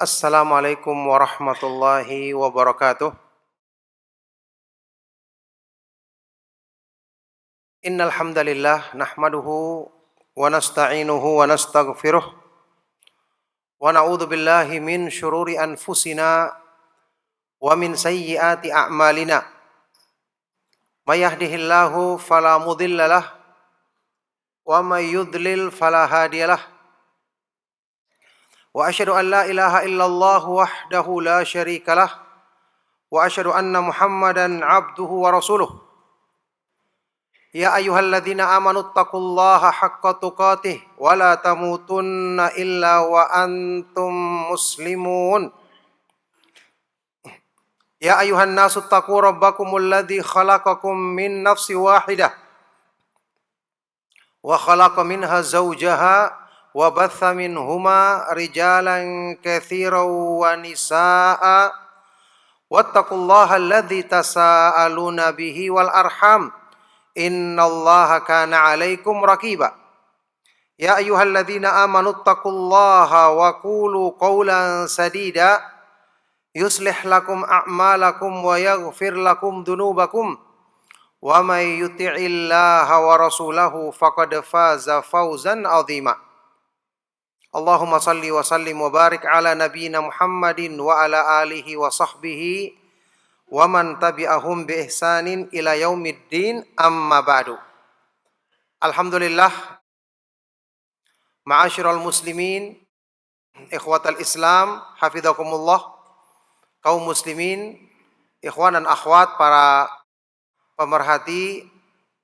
Assalamualaikum warahmatullahi wabarakatuh. Innal hamdalillah nahmaduhu wa nasta'inuhu wa nastaghfiruh wa na'udzu billahi min syururi anfusina wa min sayyiati a'malina. May yahdihillahu fala mudhillalah wa may yudlil fala hadiyalah. Wa asyhadu an la ilaha illallah wahdahu la syarikalah wa asyhadu anna Muhammadan abduhu wa rasuluh. Ya ayyuhalladzina amanu taqullaha haqqa tuqatih wa la tamutunna illa wa antum muslimun. Ya ayyuhan nasu taqu rabbakumul ladzi khalaqakum min nafsin wahidah wa khalaqa minha zawjaha wa batha minhuma rijalan katsiran wa nisaa'a wattaqullaha alladzi tasaaluna bihi wal arham innallaha kana 'alaikum raqiba. Ya ayyuhalladzina amanu taqullaha wa qulu qawlan sadida yuslih lakum a'malakum wa yaghfir lakum dhunubakum wa may yuti'illaha wa rasulahu faqad faza fawzan 'azima. Allahumma salli wa sallim wa barik ala nabiyyina Muhammadin wa ala alihi wa sahbihi wa man tabi'ahum bi ihsanin ila yaumiddin, amma ba'du. Alhamdulillah, ma'asyiral muslimin, ikhwatal Islam, hafizakumullah, kaum muslimin, ikhwan dan akhwat, para pemerhati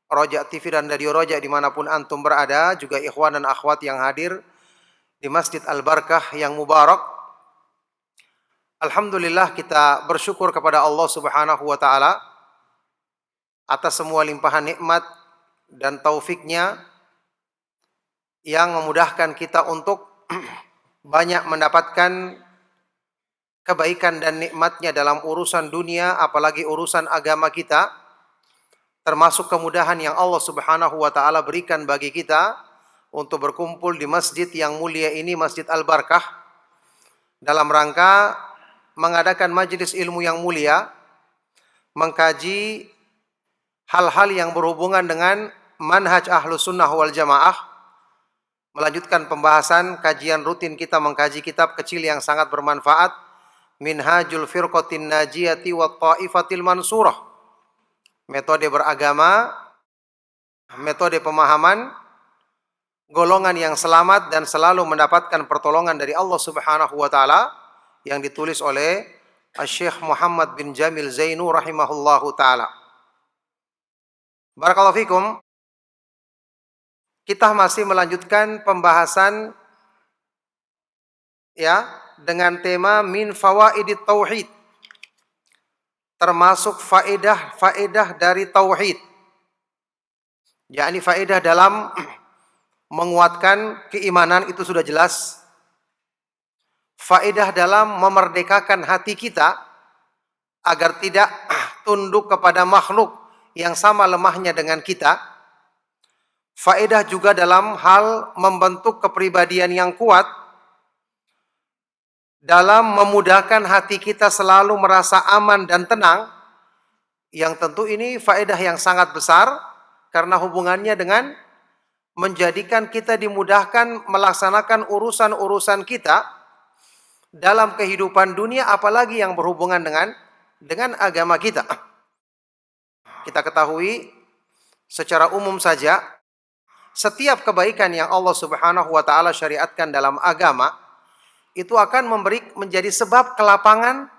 Roja TV dan Radio Roja dimanapun antum berada, juga ikhwan dan akhwat yang hadir di Masjid Al-Barakah yang mubarak. Alhamdulillah, kita bersyukur kepada Allah Subhanahu wa taala atas semua limpahan nikmat dan taufiknya yang memudahkan kita untuk banyak mendapatkan kebaikan dan nikmatnya dalam urusan dunia, apalagi urusan agama kita, termasuk kemudahan yang Allah Subhanahu wa taala berikan bagi kita untuk berkumpul di masjid yang mulia ini, Masjid Al-Barakah, dalam rangka mengadakan majelis ilmu yang mulia, mengkaji hal-hal yang berhubungan dengan manhaj Ahlus Sunnah wal Jamaah, melanjutkan pembahasan kajian rutin kita mengkaji kitab kecil yang sangat bermanfaat, Minhajul Firqatin Najiyati wa Ta'ifatil Mansurah, metode beragama, metode pemahaman golongan yang selamat dan selalu mendapatkan pertolongan dari Allah Subhanahu wa taala, yang ditulis oleh Syekh Muhammad bin Jamil Zainu rahimahullahu taala. Barakallahu fikum. Kita masih melanjutkan pembahasan dengan tema min fawaidit tauhid, termasuk faedah dari tauhid, yakni faedah dalam menguatkan keimanan, itu sudah jelas. Faedah dalam memerdekakan hati kita agar tidak tunduk kepada makhluk yang sama lemahnya dengan kita. Faedah juga dalam hal membentuk kepribadian yang kuat, dalam memudahkan hati kita selalu merasa aman dan tenang, yang tentu ini faedah yang sangat besar karena hubungannya dengan menjadikan kita dimudahkan melaksanakan urusan-urusan kita dalam kehidupan dunia, apalagi yang berhubungan dengan agama kita. Kita ketahui secara umum saja, setiap kebaikan yang Allah Subhanahu wa taala syariatkan dalam agama itu akan menjadi sebab kelapangan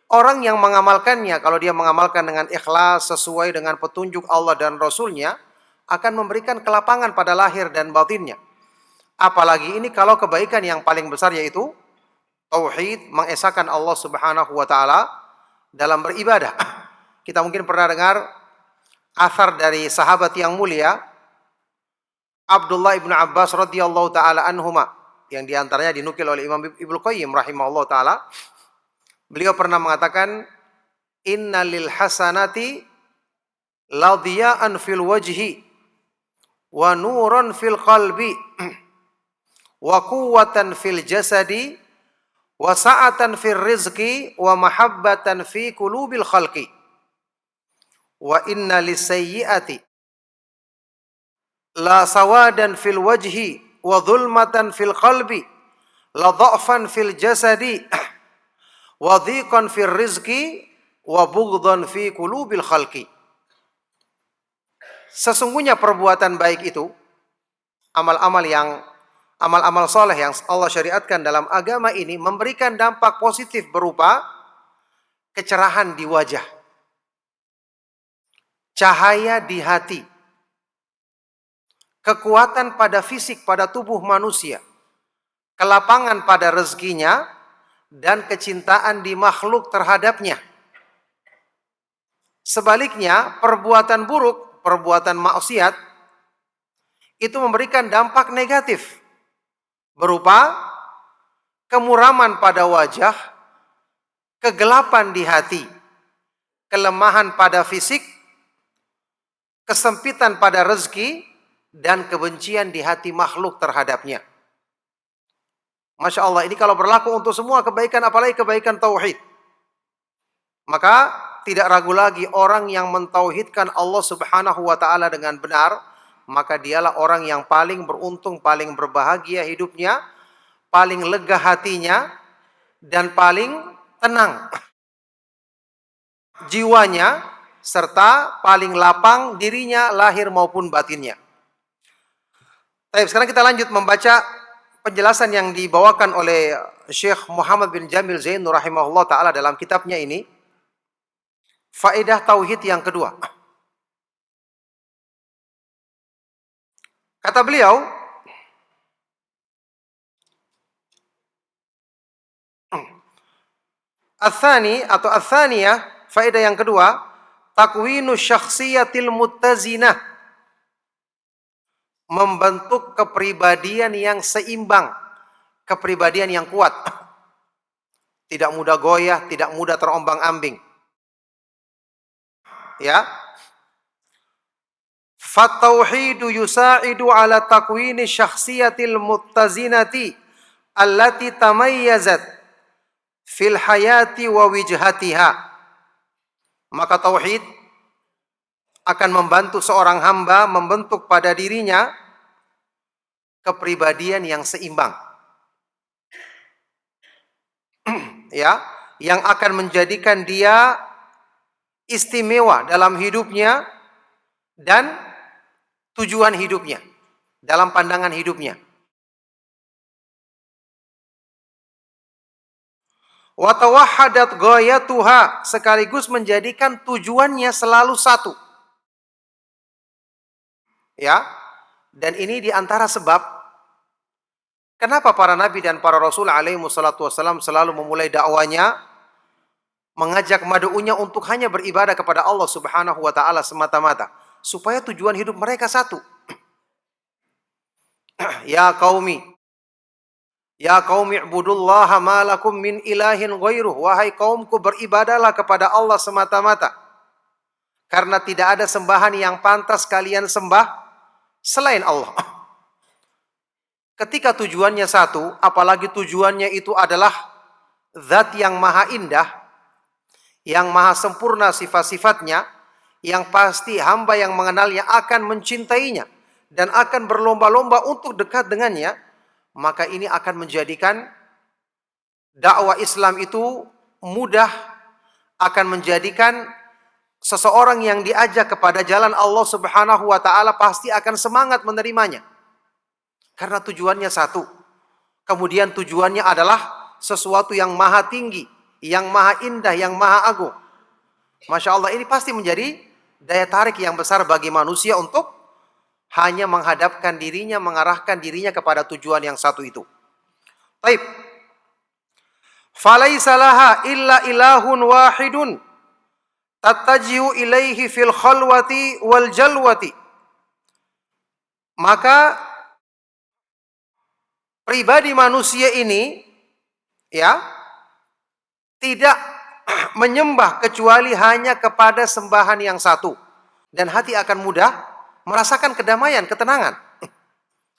orang yang mengamalkannya. Kalau dia mengamalkan dengan ikhlas sesuai dengan petunjuk Allah dan Rasulnya, akan memberikan kelapangan pada lahir dan batinnya. Apalagi ini kalau kebaikan yang paling besar yaitu tauhid, mengesahkan Allah Subhanahu wa taala dalam beribadah. Kita mungkin pernah dengar athar dari sahabat yang mulia Abdullah ibnu Abbas radhiyallahu taala anhuma, yang diantaranya dinukil oleh Imam Ibnu Qayyim rahimahullah taala. Beliau pernah mengatakan, innalil hasanati ladiya'an fil wajhi wa nuran fil qalbi wa quwwatan fil jasadi wa sa'atan fir rizqi wa mahabbatan fi qulubil khalqi wa inna lisayyi'ati la sawadan fil wajhi wa dhulmatan fil qalbi la dha'fan fil jasadi wa dhiqan fil rizqi wa bughdhan fi qulubil khalqi. Sesungguhnya perbuatan baik itu, amal-amal soleh yang Allah syariatkan dalam agama ini memberikan dampak positif berupa kecerahan di wajah, cahaya di hati, kekuatan pada fisik, pada tubuh manusia, kelapangan pada rezekinya, dan kecintaan di makhluk terhadapnya. Sebaliknya, perbuatan buruk, perbuatan maksiat, itu memberikan dampak negatif berupa kemuraman pada wajah, kegelapan di hati, kelemahan pada fisik, kesempitan pada rezeki, dan kebencian di hati makhluk terhadapnya. Masya Allah, ini kalau berlaku untuk semua kebaikan, apalagi kebaikan tauhid. Maka tidak ragu lagi orang yang mentauhidkan Allah Subhanahu wa ta'ala dengan benar, maka dialah orang yang paling beruntung, paling berbahagia hidupnya, paling lega hatinya, dan paling tenang jiwanya, serta paling lapang dirinya, lahir maupun batinnya. Baik, sekarang kita lanjut membaca penjelasan yang dibawakan oleh Syekh Muhammad bin Jamil Zainu rahimahullah ta'ala dalam kitabnya ini, faedah tauhid yang kedua. Kata beliau, Athani atau athaniyah, faedah yang kedua, takwinu syakhsiyatil muttazinah, membentuk kepribadian yang seimbang, kepribadian yang kuat, tidak mudah goyah, tidak mudah terombang-ambing. Ya. Fatauhidu yusa'idu ala takwini syakhsiyatil muttazinati allati tamayyazat fil hayati wa wijhatiha. Maka tauhid akan membantu seorang hamba membentuk pada dirinya kepribadian yang seimbang. Ya, yang akan menjadikan dia istimewa dalam hidupnya dan tujuan hidupnya, dalam pandangan hidupnya. Wa tawahhadat ghayatuha, sekaligus menjadikan tujuannya selalu satu. Ya, dan ini diantara sebab kenapa para nabi dan para rasul alaihi wassalatu wassalam selalu memulai dakwanya, mengajak madu'unya untuk hanya beribadah kepada Allah Subhanahu wa ta'ala semata-mata, supaya tujuan hidup mereka satu. Ya qaumi ibudullaha ma lakum min ilahin ghairuh, wahai kaumku, beribadahlah kepada Allah semata-mata, karena tidak ada sembahan yang pantas kalian sembah selain Allah. Ketika tujuannya satu, apalagi tujuannya itu adalah zat yang maha indah, yang maha sempurna sifat-sifatnya, yang pasti hamba yang mengenalnya akan mencintainya dan akan berlomba-lomba untuk dekat dengannya, maka ini akan menjadikan dakwah Islam itu mudah, akan menjadikan seseorang yang diajak kepada jalan Allah Subhanahu wa ta'ala pasti akan semangat menerimanya. Karena tujuannya satu. Kemudian tujuannya adalah sesuatu yang maha tinggi, yang maha indah, yang maha agung. Masya Allah, ini pasti menjadi daya tarik yang besar bagi manusia untuk hanya menghadapkan dirinya, mengarahkan dirinya kepada tujuan yang satu itu. Baik. Falaisa laha illa ilahun wahidun tattajihu ilaihi fil khalwati wal jalwati. Maka pribadi manusia ini, ya, tidak menyembah kecuali hanya kepada sembahan yang satu, dan hati akan mudah merasakan kedamaian, ketenangan,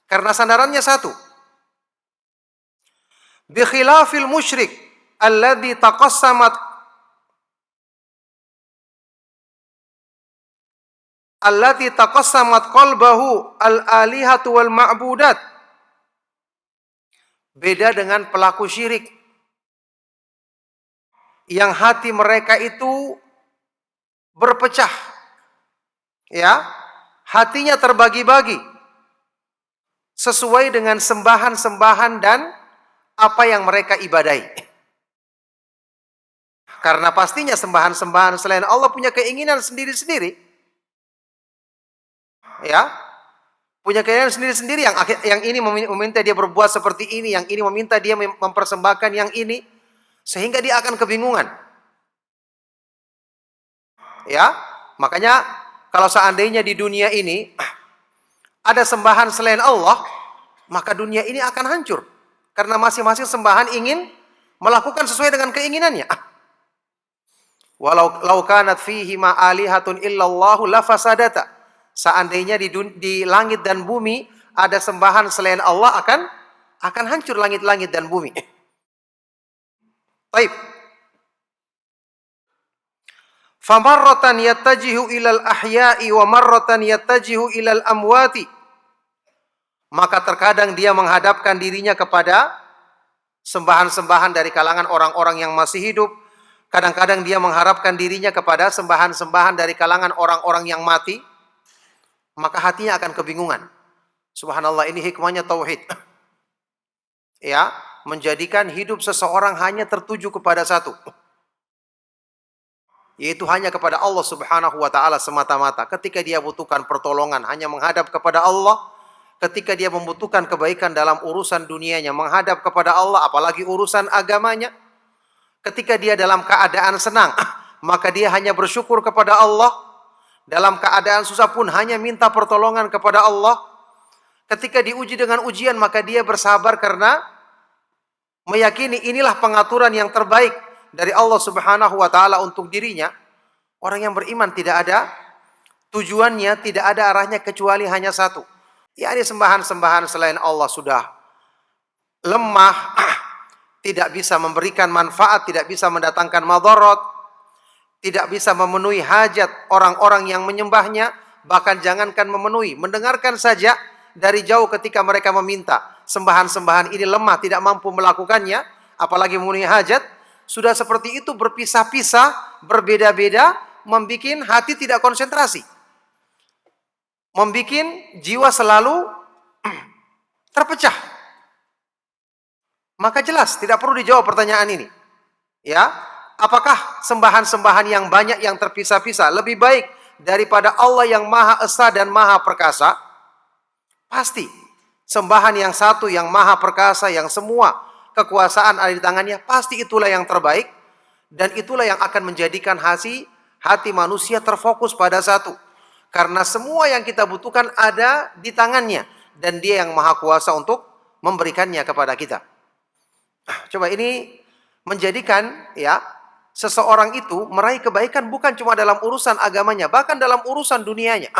karena sandarannya satu. Bi khilafil musyrik alladzi taqassamat qalbahu al-alihatu wal ma'budat. Beda dengan pelaku syirik yang hati mereka itu berpecah. Ya, hatinya terbagi-bagi sesuai dengan sembahan-sembahan dan apa yang mereka ibadahi. Karena pastinya sembahan-sembahan selain Allah punya keinginan sendiri-sendiri. Ya, punya keinginan sendiri-sendiri, yang ini meminta dia berbuat seperti ini, yang ini meminta dia mempersembahkan yang ini, sehingga dia akan kebingungan. Ya, makanya kalau seandainya di dunia ini ada sembahan selain Allah, maka dunia ini akan hancur. Karena masing-masing sembahan ingin melakukan sesuai dengan keinginannya. Walau law kanat fihi ma alihatun illallahu lafasadata. Seandainya di langit dan bumi ada sembahan selain Allah, akan hancur langit-langit dan bumi. Baik. Famarratan yattajihu ilal ahya'i wa marratan yattajihu ilal amwati. Maka terkadang dia menghadapkan dirinya kepada sembahan-sembahan dari kalangan orang-orang yang masih hidup. Kadang-kadang dia mengharapkan dirinya kepada sembahan-sembahan dari kalangan orang-orang yang mati. Maka hatinya akan kebingungan. Subhanallah, ini hikmahnya tauhid. Ya, menjadikan hidup seseorang hanya tertuju kepada satu, yaitu hanya kepada Allah Subhanahu wa taala semata-mata. Ketika dia butuhkan pertolongan, hanya menghadap kepada Allah. Ketika dia membutuhkan kebaikan dalam urusan dunianya, menghadap kepada Allah, apalagi urusan agamanya. Ketika dia dalam keadaan senang, maka dia hanya bersyukur kepada Allah. Dalam keadaan susah pun hanya minta pertolongan kepada Allah. Ketika diuji dengan ujian, maka dia bersabar karena meyakini inilah pengaturan yang terbaik dari Allah Subhanahu wa taala untuk dirinya. Orang yang beriman tidak ada tujuannya, tidak ada arahnya kecuali hanya satu. Yakni sembahan-sembahan selain Allah sudah lemah, tidak bisa memberikan manfaat, tidak bisa mendatangkan madarat, tidak bisa memenuhi hajat orang-orang yang menyembahnya, bahkan jangankan memenuhi, mendengarkan saja dari jauh ketika mereka meminta. Sembahan-sembahan ini lemah, tidak mampu melakukannya, apalagi memenuhi hajat. Sudah seperti itu berpisah-pisah, berbeda-beda, membuat hati tidak konsentrasi. Membuat jiwa selalu terpecah. Maka jelas tidak perlu dijawab pertanyaan ini. Ya, apakah sembahan-sembahan yang banyak yang terpisah-pisah lebih baik daripada Allah yang Maha Esa dan Maha Perkasa? Pasti. Sembahan yang satu yang Maha Perkasa, yang semua kekuasaan ada di tangannya, pasti itulah yang terbaik. Dan itulah yang akan menjadikan hati manusia terfokus pada satu. Karena semua yang kita butuhkan ada di tangannya. Dan dia yang Maha Kuasa untuk memberikannya kepada kita. Coba ini menjadikan ya seseorang itu meraih kebaikan bukan cuma dalam urusan agamanya, bahkan dalam urusan dunianya.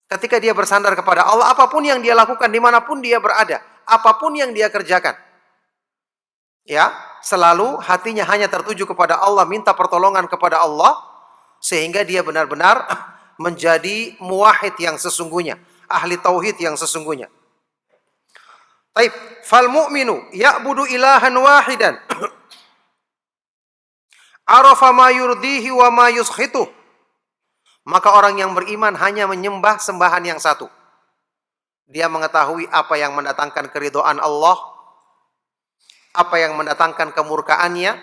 Ketika dia bersandar kepada Allah, apapun yang dia lakukan, dimanapun dia berada, apapun yang dia kerjakan, ya, selalu hatinya hanya tertuju kepada Allah, minta pertolongan kepada Allah, sehingga dia benar-benar menjadi muwahhid yang sesungguhnya, ahli tauhid yang sesungguhnya. Taib, fal mu'minu ya'budu ilahan wahidan. Arafa ma yurdihi wa ma yuskhituh. Maka orang yang beriman hanya menyembah sembahan yang satu. Dia mengetahui apa yang mendatangkan keridhaan Allah, apa yang mendatangkan kemurkaannya.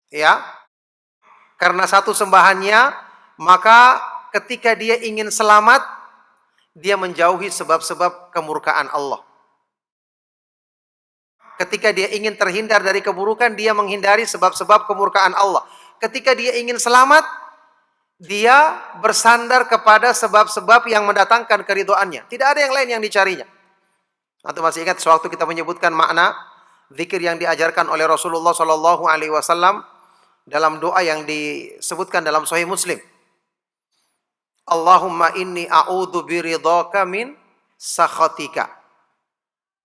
Ya. Karena satu sembahannya, maka ketika dia ingin selamat, dia menjauhi sebab-sebab kemurkaan Allah. Ketika dia ingin terhindar dari keburukan, dia menghindari sebab-sebab kemurkaan Allah. Ketika dia ingin selamat, dia bersandar kepada sebab-sebab yang mendatangkan keridhaannya. Tidak ada yang lain yang dicarinya. Atau masih ingat sewaktu kita menyebutkan makna zikir yang diajarkan oleh Rasulullah SAW dalam doa yang disebutkan dalam Sahih Muslim. Allahumma inni a'udzu biridhaka min sakhatika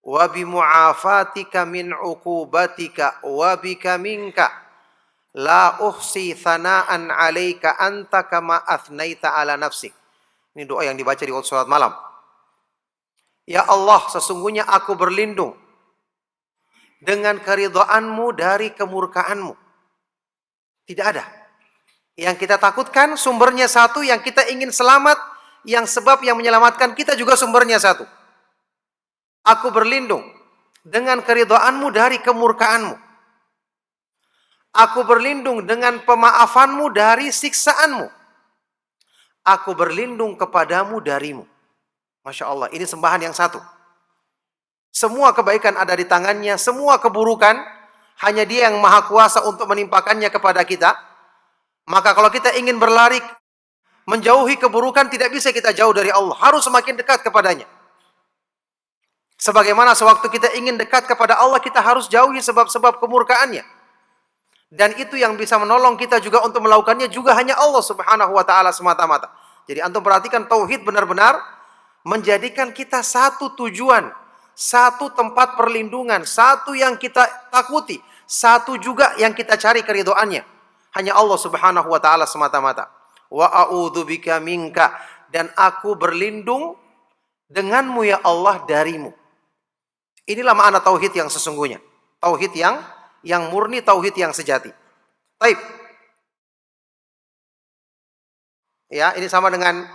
wa bimu'afatika min uqubatika wa bika minka la uhsi thana'an 'alaika anta kama athnaita 'ala nafsik. Ini doa yang dibaca di waktu salat malam. Ya Allah, sesungguhnya aku berlindung dengan keridhaanmu dari kemurkaanmu. Tidak ada. Yang kita takutkan sumbernya satu, yang kita ingin selamat, yang sebab yang menyelamatkan kita juga sumbernya satu. Aku berlindung dengan keridhaanmu dari kemurkaanmu. Aku berlindung dengan pemaafanmu dari siksaanmu. Aku berlindung kepadamu darimu. Masya Allah, ini sembahan yang satu. Semua kebaikan ada di tangannya, semua keburukan hanya Dia yang maha kuasa untuk menimpakannya kepada kita. Maka kalau kita ingin berlari menjauhi keburukan, tidak bisa kita jauh dari Allah, harus semakin dekat kepadanya. Sebagaimana sewaktu kita ingin dekat kepada Allah, kita harus jauhi sebab-sebab kemurkaannya. Dan itu yang bisa menolong kita juga untuk melakukannya juga hanya Allah Subhanahu wa taala semata-mata. Jadi antum perhatikan, tauhid benar-benar menjadikan kita satu tujuan, satu tempat perlindungan, satu yang kita takuti, satu juga yang kita cari keridhaannya. Hanya Allah Subhanahu wa taala semata-mata. Wa a'udzubika minka, dan aku berlindung denganmu ya Allah darimu. Inilah makna tauhid yang sesungguhnya. Tauhid yang murni, tauhid yang sejati. Baik. Ya, ini sama dengan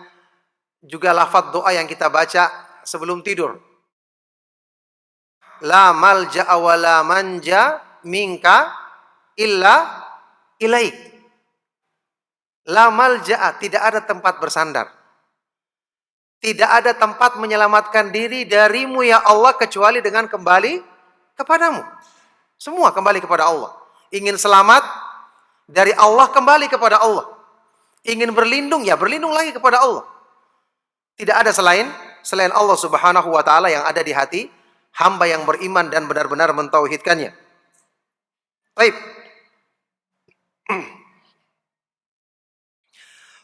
juga lafaz doa yang kita baca sebelum tidur. La malja'a wa la manja minka illa ilaik. La malja'a, tidak ada tempat bersandar. Tidak ada tempat menyelamatkan diri darimu ya Allah kecuali dengan kembali kepadamu. Semua kembali kepada Allah. Ingin selamat dari Allah, kembali kepada Allah. Ingin berlindung, ya berlindung lagi kepada Allah. Tidak ada selain Allah Subhanahu wa taala yang ada di hati hamba yang beriman dan benar-benar mentauhidkannya. Baik.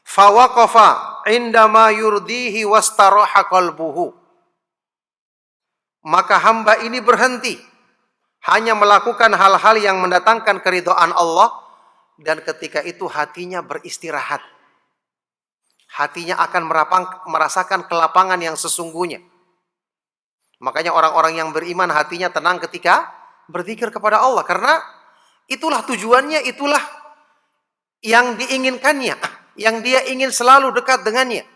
Fawaqafa indama yurdihi wastaraha qalbuhu. Maka hamba ini berhenti hanya melakukan hal-hal yang mendatangkan keridhaan Allah, dan ketika itu hatinya beristirahat. Hatinya akan merasakan kelapangan yang sesungguhnya. Makanya orang-orang yang beriman hatinya tenang ketika berzikir kepada Allah, karena itulah tujuannya, itulah yang diinginkannya, yang dia ingin selalu dekat dengannya.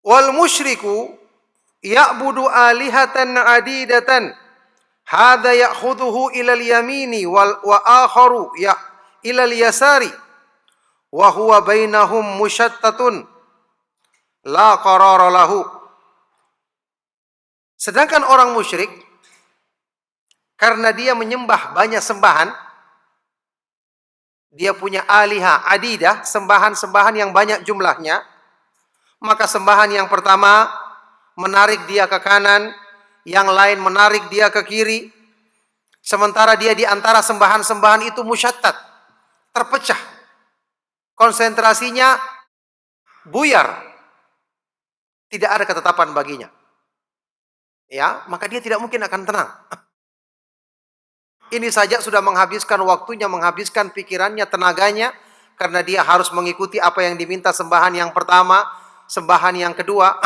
Wal musyriku ya'budu alihatan adidatan, hadza ya'khudhuhu ila al-yamini wa akharu ila al-yasari wa huwa bainahum mushattatun la qarara lahu. Sedangkan orang musyrik, karena dia menyembah banyak sembahan, dia punya aliha adidah, sembahan-sembahan yang banyak jumlahnya, maka sembahan yang pertama menarik dia ke kanan, yang lain menarik dia ke kiri, sementara dia di antara sembahan-sembahan itu musyattat, terpecah, konsentrasinya buyar, tidak ada ketetapan baginya. Ya, maka dia tidak mungkin akan tenang. Ini saja sudah menghabiskan waktunya, menghabiskan pikirannya, tenaganya, karena dia harus mengikuti apa yang diminta sembahan yang pertama, sembahan yang kedua.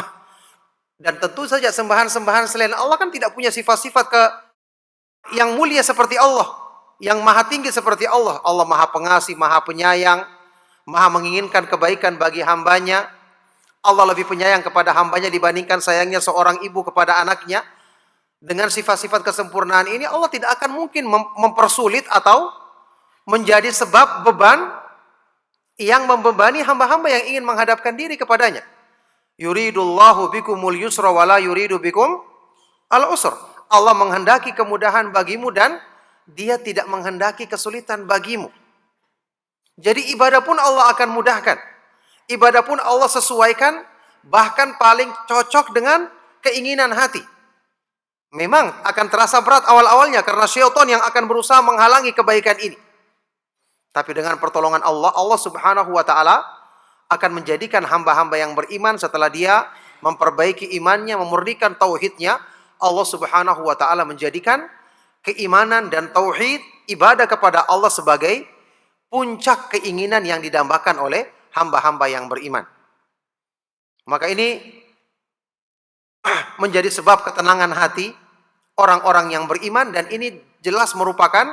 Dan tentu saja sembahan-sembahan selain Allah kan tidak punya sifat-sifat yang mulia seperti Allah, yang maha tinggi seperti Allah. Allah maha pengasih, maha penyayang, maha menginginkan kebaikan bagi hambanya. Allah lebih penyayang kepada hambanya dibandingkan sayangnya seorang ibu kepada anaknya. Dengan sifat-sifat kesempurnaan ini, Allah tidak akan mungkin mempersulit atau menjadi sebab beban yang membebani hamba-hamba yang ingin menghadapkan diri kepadanya. Yuridullahu bikumul yusra wala yuridu bikum al-usr. Allah menghendaki kemudahan bagimu dan Dia tidak menghendaki kesulitan bagimu. Jadi ibadah pun Allah akan mudahkan. Ibadah pun Allah sesuaikan, bahkan paling cocok dengan keinginan hati. Memang akan terasa berat awal-awalnya karena syaitan yang akan berusaha menghalangi kebaikan ini. Tapi dengan pertolongan Allah, Allah Subhanahu wa taala akan menjadikan hamba-hamba yang beriman setelah dia memperbaiki imannya, memurnikan tauhidnya, Allah Subhanahu wa taala menjadikan keimanan dan tauhid, ibadah kepada Allah sebagai puncak keinginan yang didambakan oleh hamba-hamba yang beriman. Maka ini menjadi sebab ketenangan hati orang-orang yang beriman, dan ini jelas merupakan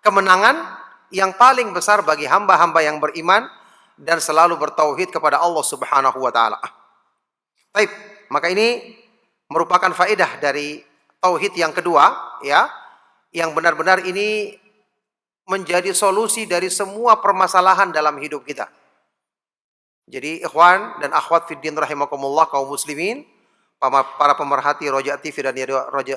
kemenangan yang paling besar bagi hamba-hamba yang beriman dan selalu bertauhid kepada Allah Subhanahu wa taala. Baik, maka ini merupakan faedah dari tauhid yang kedua, ya, yang benar-benar ini menjadi solusi dari semua permasalahan dalam hidup kita. Jadi ikhwan dan akhwat fiddin rahimakumullah, kaum muslimin, para pemerhati Roja TV dan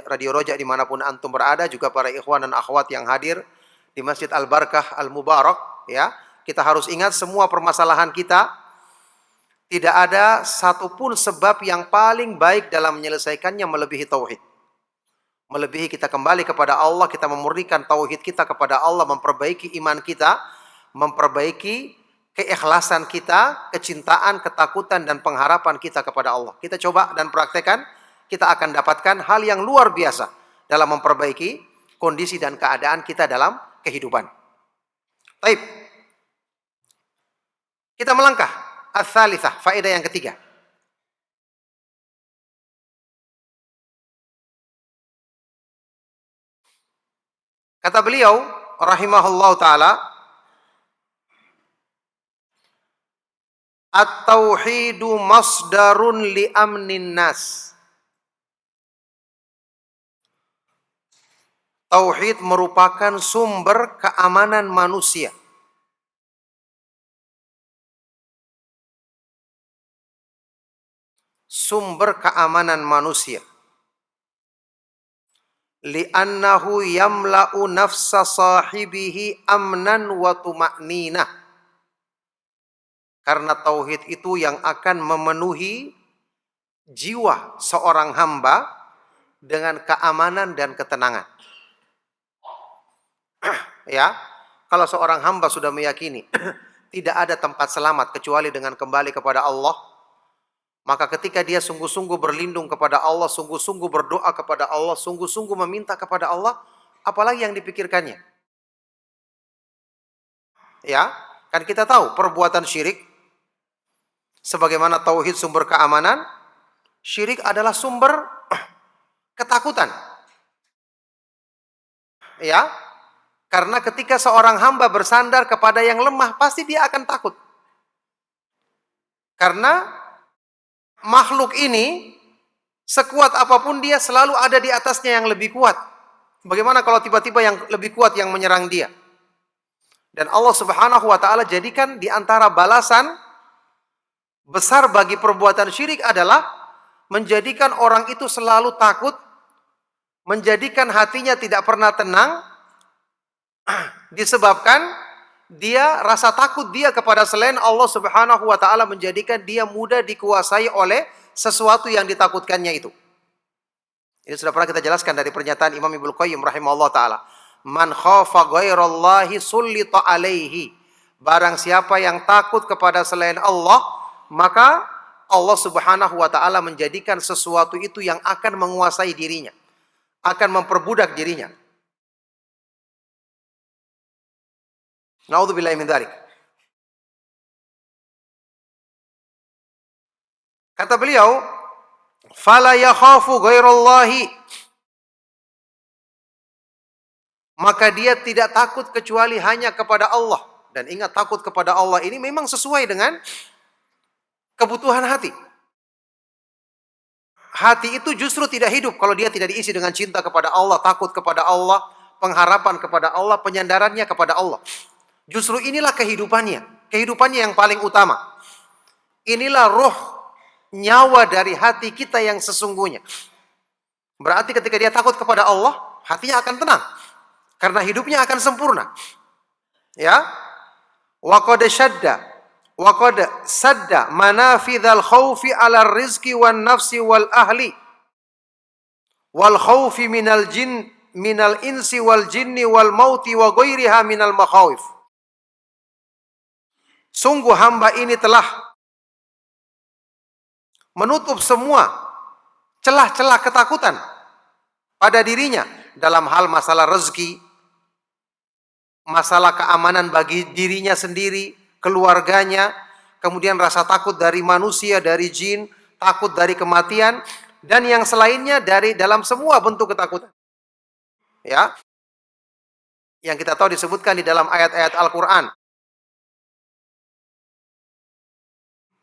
Radio Roja dimanapun antum berada, juga para ikhwan dan akhwat yang hadir di Masjid Al-Barakah Al-Mubarak, ya, kita harus ingat semua permasalahan kita, tidak ada satupun sebab yang paling baik dalam menyelesaikannya melebihi tauhid. Melebihi kita kembali kepada Allah, kita memurnikan tauhid kita kepada Allah, memperbaiki iman kita, memperbaiki keikhlasan kita, kecintaan, ketakutan, dan pengharapan kita kepada Allah. Kita coba dan praktekkan, kita akan dapatkan hal yang luar biasa dalam memperbaiki kondisi dan keadaan kita dalam kehidupan. Baik. Kita melangkah. Ats-tsalitsah, faedah yang ketiga. Kata beliau, rahimahullah ta'ala, at-tauhidu masdarun li amnin nas. Tauhid merupakan sumber keamanan manusia. Sumber keamanan manusia. Li'annahu yamla'u nafsa sahibihi amnan wa tuma'ninah. Karena tauhid itu yang akan memenuhi jiwa seorang hamba dengan keamanan dan ketenangan. Ya, kalau seorang hamba sudah meyakini tidak ada tempat selamat kecuali dengan kembali kepada Allah, maka ketika dia sungguh-sungguh berlindung kepada Allah, sungguh-sungguh berdoa kepada Allah, sungguh-sungguh meminta kepada Allah, apalagi yang dipikirkannya? Ya, kan kita tahu perbuatan syirik, sebagaimana tauhid sumber keamanan, syirik adalah sumber ketakutan. Ya, karena ketika seorang hamba bersandar kepada yang lemah, pasti dia akan takut. Karena makhluk ini, sekuat apapun dia, selalu ada di atasnya yang lebih kuat. Bagaimana kalau tiba-tiba yang lebih kuat yang menyerang dia? Dan Allah Subhanahu wa ta'ala jadikan di antara balasan besar bagi perbuatan syirik adalah menjadikan orang itu selalu takut, menjadikan hatinya tidak pernah tenang, disebabkan dia rasa takut dia kepada selain Allah Subhanahu wa ta'ala, menjadikan dia mudah dikuasai oleh sesuatu yang ditakutkannya itu. Ini sudah pernah kita jelaskan dari pernyataan Imam Ibnu Qayyim rahimahullah ta'ala. Man khafa ghairallahi sullita alaihi. Barang siapa yang takut kepada selain Allah, maka Allah Subhanahu wa ta'ala menjadikan sesuatu itu yang akan menguasai dirinya, akan memperbudak dirinya. Na'udzubillahi min dzalik. Kata beliau, fala yakhafu ghairallahi. Maka dia tidak takut kecuali hanya kepada Allah. Dan ingat, takut kepada Allah ini memang sesuai dengan kebutuhan hati. Hati itu justru tidak hidup kalau dia tidak diisi dengan cinta kepada Allah, takut kepada Allah, pengharapan kepada Allah, penyandarannya kepada Allah. Justru inilah kehidupannya yang paling utama. Inilah roh, nyawa dari hati kita yang sesungguhnya. Berarti ketika dia takut kepada Allah, hatinya akan tenang. Karena hidupnya akan sempurna. Ya. Wa qad sadda manafidhal khaufi 'ala rizqi wan nafsi wal ahli. Wal khaufi minal insi wal jinni wal mauti wa ghairiha minal makhawif. Sungguh hamba ini telah menutup semua celah-celah ketakutan pada dirinya dalam hal masalah rezeki, masalah keamanan bagi dirinya sendiri, keluarganya, kemudian rasa takut dari manusia, dari jin, takut dari kematian, dan yang selainnya dari dalam semua bentuk ketakutan. Ya, yang kita tahu disebutkan di dalam ayat-ayat Al-Quran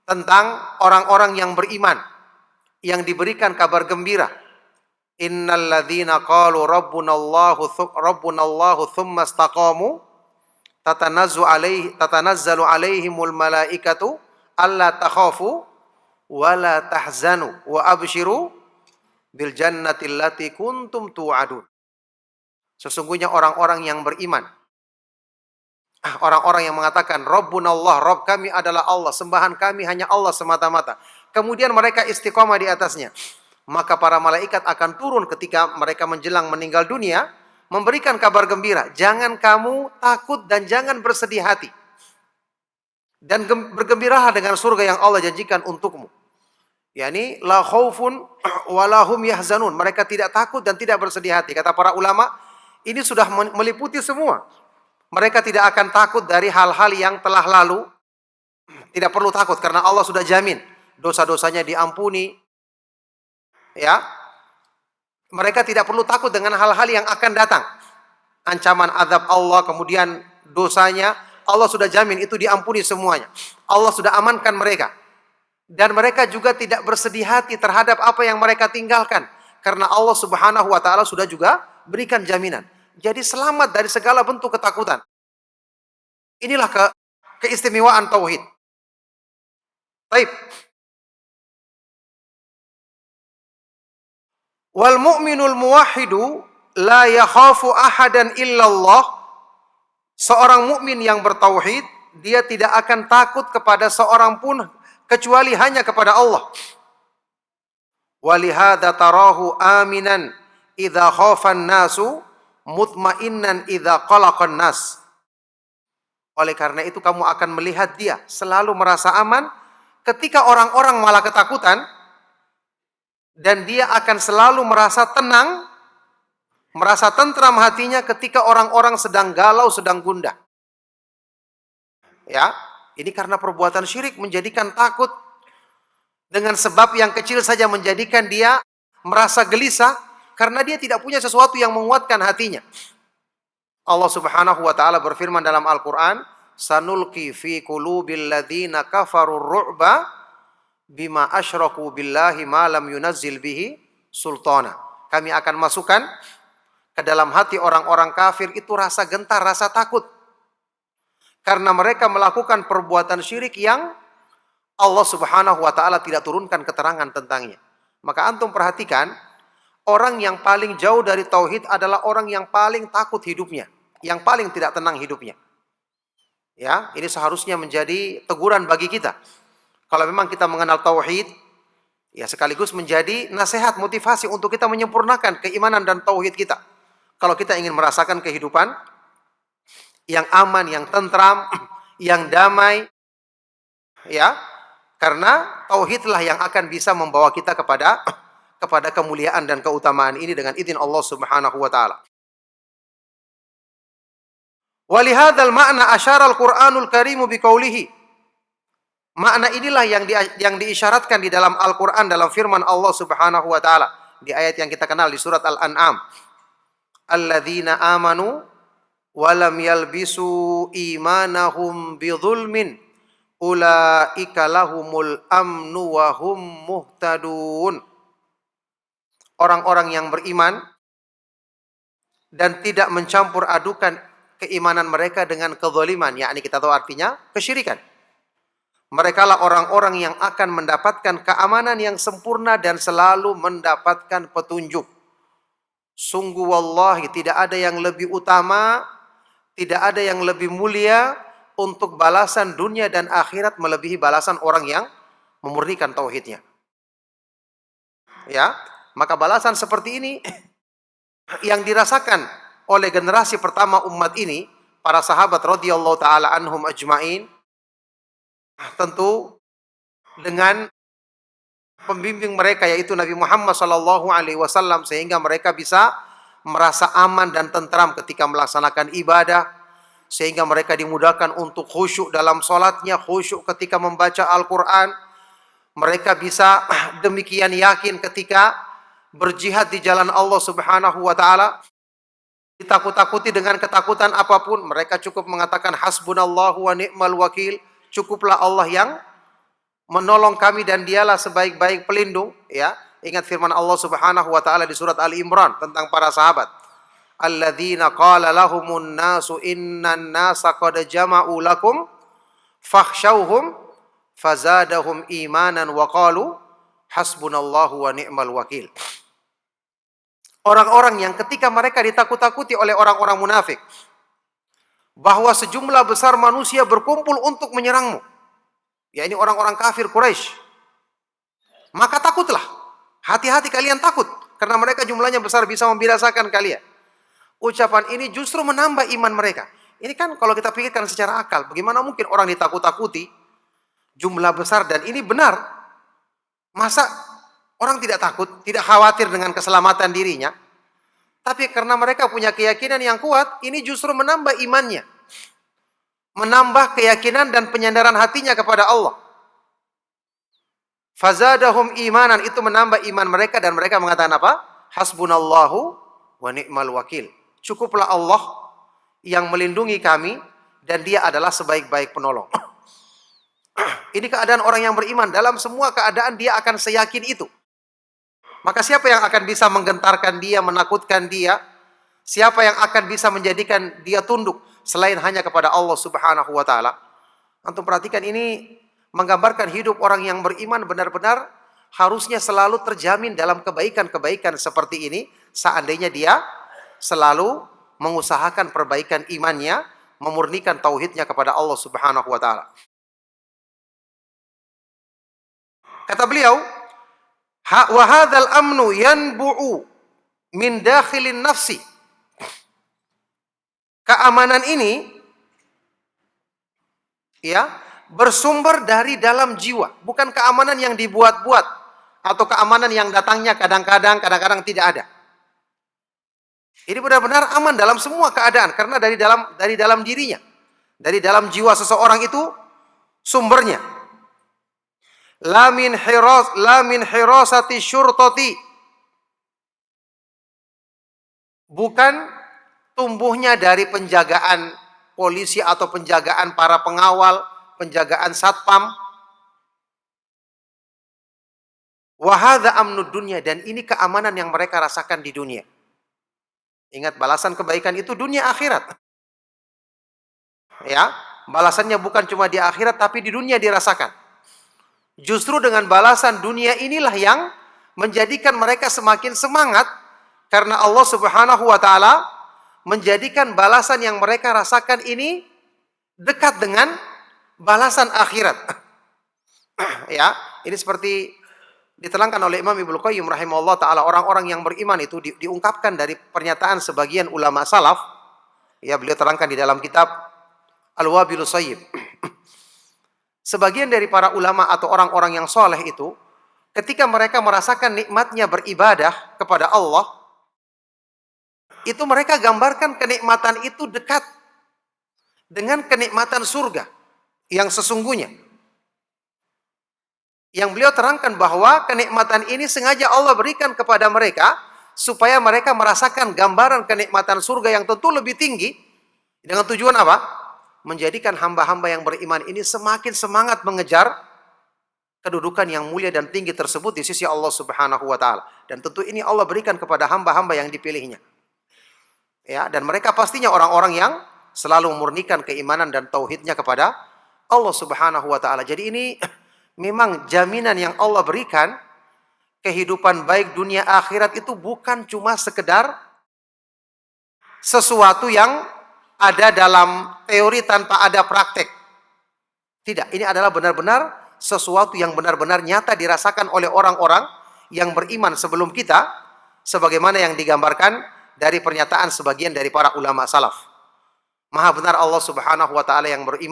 tentang orang-orang yang beriman, yang diberikan kabar gembira. Innal ladzina qalu rabbunallahu tsumma istaqamu tatanazzalu alaihimul malaikatu alla takhafu wa la tahzanu wa abshiru bil jannati allati kuntum tu'adun. Sesungguhnya orang-orang yang beriman, orang-orang yang mengatakan Rabbunallah, Rabb kami adalah Allah, sembahan kami hanya Allah semata-mata. Kemudian mereka istiqomah di atasnya. Maka para malaikat akan turun ketika mereka menjelang meninggal dunia, memberikan kabar gembira. Jangan kamu takut dan jangan bersedih hati. Dan bergembiralah dengan surga yang Allah janjikan untukmu. Yani la khaufun wa lahum yahzanun. Mereka tidak takut dan tidak bersedih hati. Kata para ulama, ini sudah meliputi semua. Mereka tidak akan takut dari hal-hal yang telah lalu. Tidak perlu takut karena Allah sudah jamin dosa-dosanya diampuni. Ya, mereka tidak perlu takut dengan hal-hal yang akan datang. Ancaman azab Allah, kemudian dosanya, Allah sudah jamin itu diampuni semuanya. Allah sudah amankan mereka. Dan mereka juga tidak bersedih hati terhadap apa yang mereka tinggalkan. Karena Allah Subhanahu wa ta'ala sudah juga berikan jaminan. Jadi selamat dari segala bentuk ketakutan. Inilah keistimewaan tauhid. Baik. Wal mu'minul muwahhidu la yakhafu ahadan illallah. Seorang mukmin yang bertauhid, dia tidak akan takut kepada seorang pun kecuali hanya kepada Allah. Walihada tarahu aminan idza khafan nasu mutmainnan idza qalaqan nas. Oleh karena itu kamu akan melihat dia selalu merasa aman ketika orang-orang malah ketakutan. Dan dia akan selalu merasa tenang, merasa tentram hatinya ketika orang-orang sedang galau, sedang gundah. Ya, ini karena perbuatan syirik menjadikan takut. Dengan sebab yang kecil saja menjadikan dia merasa gelisah karena dia tidak punya sesuatu yang menguatkan hatinya. Allah Subhanahu wa taala berfirman dalam Al-Qur'an, "Sanulqi fi qulubil ladzina kafarur ru'ba bima asyraku billahi ma lam yunazzil bihi sultana." Kami akan masukkan ke dalam hati orang-orang kafir itu rasa gentar, rasa takut. Karena mereka melakukan perbuatan syirik yang Allah Subhanahu wa ta'ala tidak turunkan keterangan tentangnya. Maka antum perhatikan, orang yang paling jauh dari tauhid adalah orang yang paling takut hidupnya, yang paling tidak tenang hidupnya. Ya, ini seharusnya menjadi teguran bagi kita. Kalau memang kita mengenal tauhid, ya sekaligus menjadi nasihat, motivasi untuk kita menyempurnakan keimanan dan tauhid kita. Kalau kita ingin merasakan kehidupan yang aman, yang tentram, yang damai, ya, karena tauhidlah yang akan bisa membawa kita kepada kemuliaan dan keutamaan ini dengan izin Allah Subhanahu wa taala. Walihadzal ma'na asyara al-Qur'anul Karim biqaulihi. Makna inilah yang diisyaratkan di dalam Al-Quran, dalam firman Allah Subhanahu wa ta'ala. Di ayat yang kita kenal di surat Al-An'am. Alladzina amanu walam yalbisu imanahum bidzulmin ulaika lahumul amnu wa hum muhtadun. Orang-orang yang beriman dan tidak mencampur adukan keimanan mereka dengan kezaliman, yakni kita tahu artinya kesyirikan. Mereka lah orang-orang yang akan mendapatkan keamanan yang sempurna dan selalu mendapatkan petunjuk. Sungguh wallahi tidak ada yang lebih utama, tidak ada yang lebih mulia untuk balasan dunia dan akhirat melebihi balasan orang yang memurnikan tauhidnya. Ya, maka balasan seperti ini yang dirasakan oleh generasi pertama umat ini, para sahabat radhiyallahu taala anhum ajmain, tentu dengan pembimbing mereka yaitu Nabi Muhammad SAW, sehingga mereka bisa merasa aman dan tentram ketika melaksanakan ibadah, sehingga mereka dimudahkan untuk khusyuk dalam sholatnya, khusyuk ketika membaca Al-Quran. Mereka bisa demikian yakin ketika berjihad di jalan Allah Subhanahu wa taala. Ditakut-takuti dengan ketakutan apapun, mereka cukup mengatakan hasbunallahu wa ni'mal wakil, cukuplah Allah yang menolong kami dan dialah sebaik-baik pelindung, ya. Ingat firman Allah Subhanahu wa taala di surat Ali Imran tentang para sahabat. Alladzina qala lahumun nasu innan nasa qad jama'u lakum fakhshawhum fazadahum imanan wa qalu hasbunallahu wa ni'mal wakil. Orang-orang yang ketika mereka ditakut-takuti oleh orang-orang munafik bahwa sejumlah besar manusia berkumpul untuk menyerangmu, ya ini orang-orang kafir Quraisy, maka takutlah, hati-hati kalian takut, karena mereka jumlahnya besar bisa membinasakan kalian. Ucapan ini justru menambah iman mereka. Ini kan kalau kita pikirkan secara akal, bagaimana mungkin orang ditakut-takuti jumlah besar dan ini benar? Masa orang tidak takut, tidak khawatir dengan keselamatan dirinya? Tapi karena mereka punya keyakinan yang kuat, ini justru menambah imannya. Menambah keyakinan dan penyandaran hatinya kepada Allah. Fazadahum imanan, itu menambah iman mereka dan mereka mengatakan apa? Hasbunallahu wa ni'mal wakil. Cukuplah Allah yang melindungi kami dan dia adalah sebaik-baik penolong. Ini keadaan orang yang beriman. Dalam semua keadaan dia akan seyakin itu. Maka siapa yang akan bisa menggentarkan dia, menakutkan dia? Siapa yang akan bisa menjadikan dia tunduk selain hanya kepada Allah Subhanahu wa taala? Antum perhatikan, ini menggambarkan hidup orang yang beriman benar-benar harusnya selalu terjamin dalam kebaikan-kebaikan seperti ini, seandainya dia selalu mengusahakan perbaikan imannya, memurnikan tauhidnya kepada Allah Subhanahu wa taala. Kata beliau, wa hadzal amnu yanbu'u min dakhilin nafsi. Keamanan ini ya bersumber dari dalam jiwa, bukan keamanan yang dibuat-buat atau keamanan yang datangnya kadang-kadang tidak ada. Ini benar-benar aman dalam semua keadaan karena dari dalam dirinya, dari dalam jiwa seseorang itu sumbernya. La min hirasati syurtati. Bukan tumbuhnya dari penjagaan polisi atau penjagaan para pengawal, penjagaan satpam. Wa hadza amnud dunya, dan ini keamanan yang mereka rasakan di dunia. Ingat, balasan kebaikan itu dunia akhirat. Ya, balasannya bukan cuma di akhirat tapi di dunia dirasakan. Justru dengan balasan dunia inilah yang menjadikan mereka semakin semangat, karena Allah Subhanahu wa taala menjadikan balasan yang mereka rasakan ini dekat dengan balasan akhirat. Ya, ini seperti diterangkan oleh Imam Ibnu Qayyim rahimahullah taala, orang-orang yang beriman itu diungkapkan dari pernyataan sebagian ulama salaf. Ya, beliau terangkan di dalam kitab Al-Wabilus Shayyib. Sebagian dari para ulama atau orang-orang yang soleh itu, ketika mereka merasakan nikmatnya beribadah kepada Allah, itu mereka gambarkan kenikmatan itu dekat dengan kenikmatan surga yang sesungguhnya. Yang beliau terangkan bahwa kenikmatan ini sengaja Allah berikan kepada mereka supaya mereka merasakan gambaran kenikmatan surga yang tentu lebih tinggi. Dengan tujuan apa? Menjadikan hamba-hamba yang beriman ini semakin semangat mengejar kedudukan yang mulia dan tinggi tersebut di sisi Allah Subhanahu wa taala. Dan tentu ini Allah berikan kepada hamba-hamba yang dipilihnya. Ya, dan mereka pastinya orang-orang yang selalu memurnikan keimanan dan tauhidnya kepada Allah Subhanahu wa taala. Jadi ini memang jaminan yang Allah berikan, kehidupan baik dunia akhirat itu bukan cuma sekedar sesuatu yang ada dalam teori tanpa ada praktek. Tidak, ini adalah benar-benar sesuatu yang benar-benar nyata dirasakan oleh orang-orang yang beriman sebelum kita, sebagaimana yang digambarkan dari pernyataan sebagian dari para ulama salaf. Maha benar Allah Subhanahu wa taala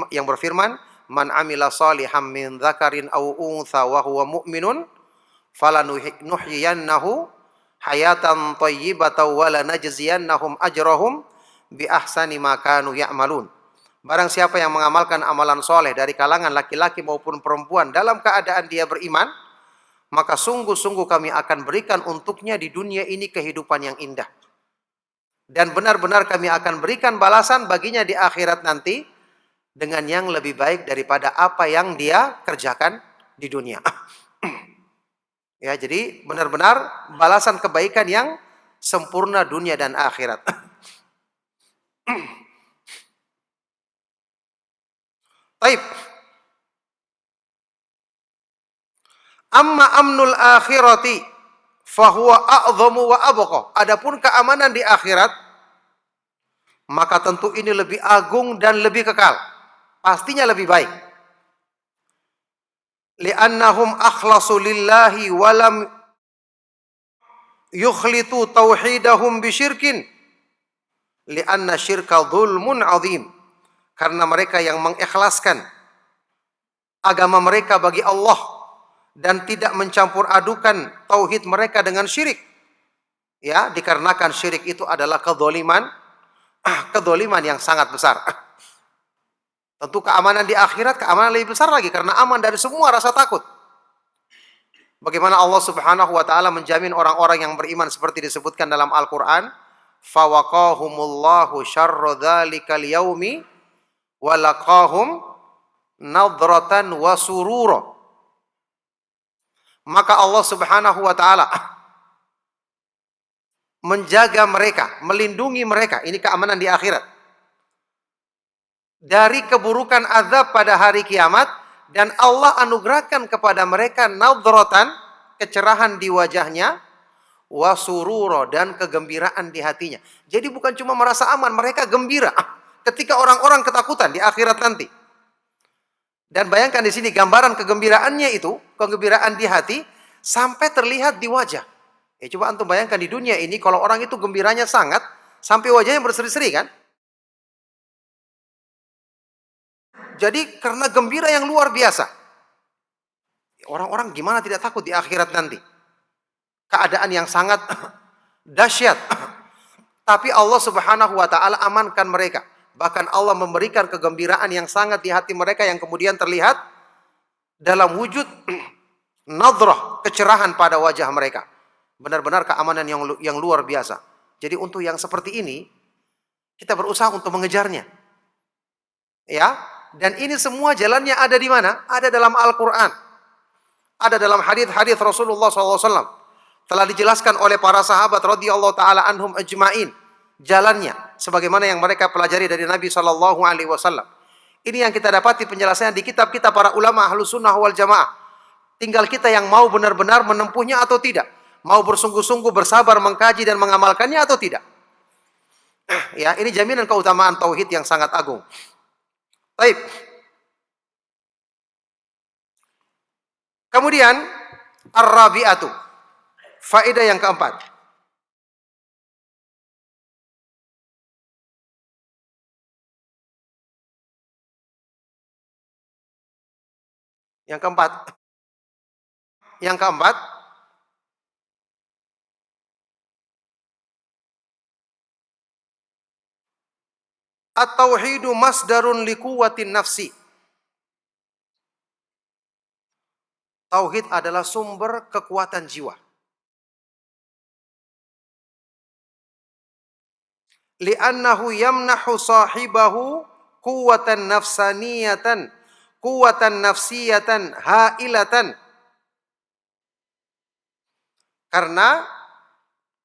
yang berfirman, "Man amila shalihan min dzakarin aw untha wa huwa mu'minun falanuhyiyannahu hayatan thayyibatan wa lanajziyannahum ajrahum bi ahsani ma kanu ya'malun. Barang siapa yang mengamalkan amalan soleh dari kalangan laki-laki maupun perempuan dalam keadaan dia beriman, maka sungguh-sungguh kami akan berikan untuknya di dunia ini kehidupan yang indah. Dan benar-benar kami akan berikan balasan baginya di akhirat nanti dengan yang lebih baik daripada apa yang dia kerjakan di dunia. Ya, jadi benar-benar balasan kebaikan yang sempurna dunia dan akhirat. Taib. Amma amnul akhirati fahuwa a'dhamu wa abqa. Adapun keamanan di akhirat, maka tentu ini lebih agung dan lebih kekal. Pastinya lebih baik. Li'annahum akhlasu lillahi walam yukhlitu tauhidahum bisyirkin. Li'anna syirka dhulmun azim. Karena mereka yang mengikhlaskan agama mereka bagi Allah dan tidak mencampur adukan tauhid mereka dengan syirik. Ya, dikarenakan syirik itu adalah kedzaliman yang sangat besar. Tentu keamanan di akhirat, keamanan lebih besar lagi karena aman dari semua rasa takut. Bagaimana Allah Subhanahu wa taala menjamin orang-orang yang beriman seperti disebutkan dalam Al-Qur'an, fawaqahumullahu syarra dzalikal yaumi wa laqahum nadratan wa surura. Maka Allah Subhanahu wa taala menjaga mereka, melindungi mereka, ini keamanan di akhirat, dari keburukan azab pada hari kiamat, dan Allah anugerahkan kepada mereka nadratan, kecerahan di wajahnya, wa surura, dan kegembiraan di hatinya. Jadi bukan cuma merasa aman, mereka gembira ketika orang-orang ketakutan di akhirat nanti. Dan bayangkan di sini gambaran kegembiraannya itu, kegembiraan di hati sampai terlihat di wajah. Ya coba antum bayangkan di dunia ini kalau orang itu gembiranya sangat sampai wajahnya berseri-seri kan? Jadi karena gembira yang luar biasa. Orang-orang gimana tidak takut di akhirat nanti? Keadaan yang sangat dahsyat. Tapi Allah Subhanahu wa taala amankan mereka. Bahkan Allah memberikan kegembiraan yang sangat di hati mereka yang kemudian terlihat dalam wujud nadrah, kecerahan pada wajah mereka. Benar-benar keamanan yang luar biasa. Jadi untuk yang seperti ini, kita berusaha untuk mengejarnya. Ya, dan ini semua jalannya ada di mana? Ada dalam Al-Quran. Ada dalam hadis-hadis Rasulullah SAW. Telah dijelaskan oleh para sahabat radhiyallahu taala anhum ajma'in. Jalannya sebagaimana yang mereka pelajari dari Nabi sallallahu alaihi wasallam. Ini yang kita dapati penjelasannya di kitab kita para ulama Ahlus Sunnah wal Jamaah. Tinggal kita yang mau benar-benar menempuhnya atau tidak, mau bersungguh-sungguh bersabar mengkaji dan mengamalkannya atau tidak. Ya, ini jaminan keutamaan tauhid yang sangat agung. Baik. Kemudian ar-rabi'atu, faedah yang keempat. Yang keempat, at-tauhidu masdarun liquwatin nafsi. Tauhid adalah sumber kekuatan jiwa. Li'annahu yamnahu sahibahu quwwatan nafsaniyatan, quwwatan nafsiyatan hailatan. Karena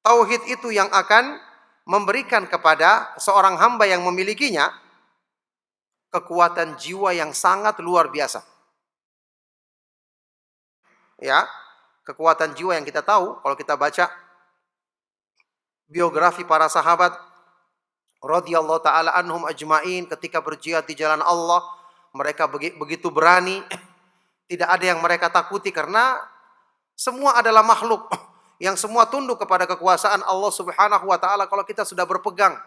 tauhid itu yang akan memberikan kepada seorang hamba yang memilikinya kekuatan jiwa yang sangat luar biasa. Ya, kekuatan jiwa yang kita tahu kalau kita baca biografi para sahabat radhiyallahu taala anhum ajma'in ketika berjihad di jalan Allah, mereka begitu berani, tidak ada yang mereka takuti karena semua adalah makhluk yang semua tunduk kepada kekuasaan Allah Subhanahu wa taala. Kalau kita sudah berpegang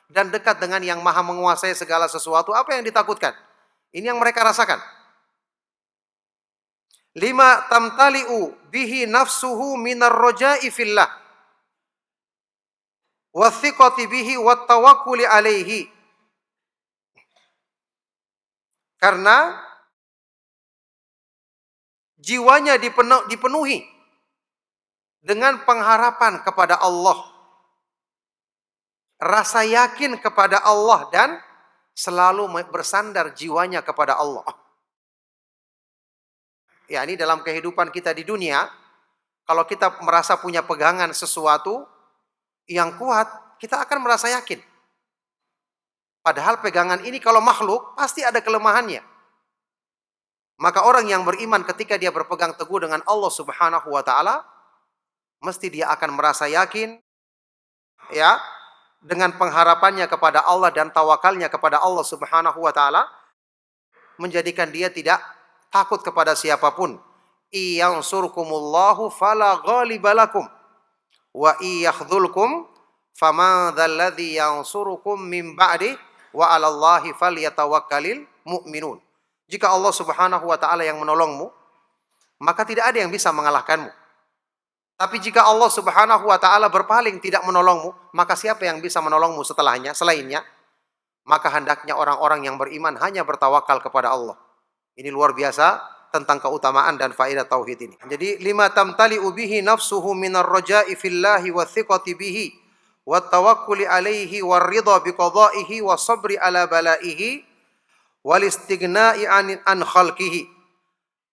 dan dekat dengan yang maha menguasai segala sesuatu, apa yang ditakutkan? Ini yang mereka rasakan. Lima tamtali'u bihi nafsuhu minar roja'i fillah wa thiqati bihi wa tawakkuli alaihi. Karena jiwanya dipenuhi dengan pengharapan kepada Allah, rasa yakin kepada Allah, dan selalu bersandar jiwanya kepada Allah. Ya, ini dalam kehidupan kita di dunia, kalau kita merasa punya pegangan sesuatu yang kuat, kita akan merasa yakin. Padahal pegangan ini kalau makhluk, pasti ada kelemahannya. Maka orang yang beriman ketika dia berpegang teguh dengan Allah Subhanahu wa Ta'ala, mesti dia akan merasa yakin, ya, dengan pengharapannya kepada Allah dan tawakalnya kepada Allah Subhanahu wa Ta'ala, menjadikan dia tidak takut kepada siapapun. Iyansurkumullahu fala ghalibalakum wa iyakhdhulkum famadzal ladzi yansurukum min ba'di wa 'alallahi falyatawakkalul mu'minun. Jika Allah Subhanahu wa Ta'ala yang menolongmu, maka tidak ada yang bisa mengalahkanmu. Tapi jika Allah Subhanahu wa Ta'ala berpaling tidak menolongmu, maka siapa yang bisa menolongmu selainnya? Maka hendaknya orang-orang yang beriman hanya bertawakal kepada Allah. Ini luar biasa tentang keutamaan dan faedah tauhid ini. Jadi lima tamtali'u bihi nafsuhu minar raja'i fillahi wa thiqati bihi wa tawakkuli alaihi wa ridha biqada'ihi wa sabri ala balaihi wal istighna'i an khalqihi.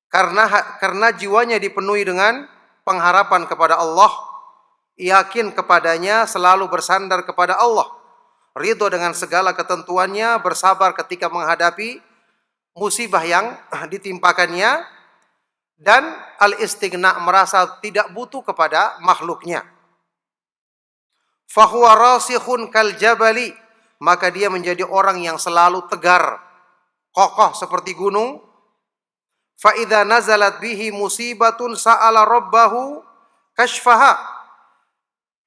Karena jiwanya dipenuhi dengan pengharapan kepada Allah, yakin kepadanya, selalu bersandar kepada Allah, ridho dengan segala ketentuannya, bersabar ketika menghadapi musibah yang ditimpakannya, dan al-istighna, merasa tidak butuh kepada makhluknya. Fahuwa rasikhun kal jabali, maka dia menjadi orang yang selalu tegar, kokoh seperti gunung. Fa idza nazalat bihi musibatun sa'ala rabbahu kashfaha.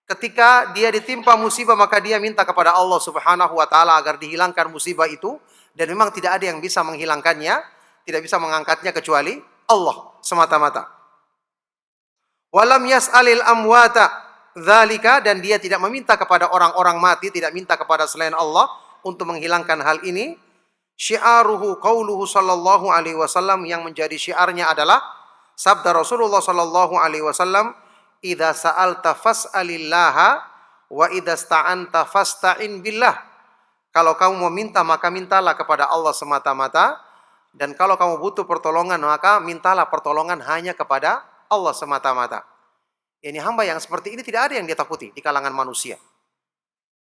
Ketika dia ditimpa musibah, maka dia minta kepada Allah Subhanahu wa Ta'ala agar dihilangkan musibah itu, dan memang tidak ada yang bisa menghilangkannya, tidak bisa mengangkatnya kecuali Allah semata-mata. Walam yas'alil amwata dzalika, dan dia tidak meminta kepada orang-orang mati, tidak minta kepada selain Allah untuk menghilangkan hal ini. Syiaruhu qauluhu sallallahu alaihi wasallam, yang menjadi syiarnya adalah sabda Rasulullah sallallahu alaihi wasallam, idza sa'alta fas'alillaha wa idza sta'anta fasta'in billah. Kalau kamu meminta maka mintalah kepada Allah semata-mata, dan kalau kamu butuh pertolongan maka mintalah pertolongan hanya kepada Allah semata-mata. Ini hamba yang seperti ini tidak ada yang dia takuti di kalangan manusia.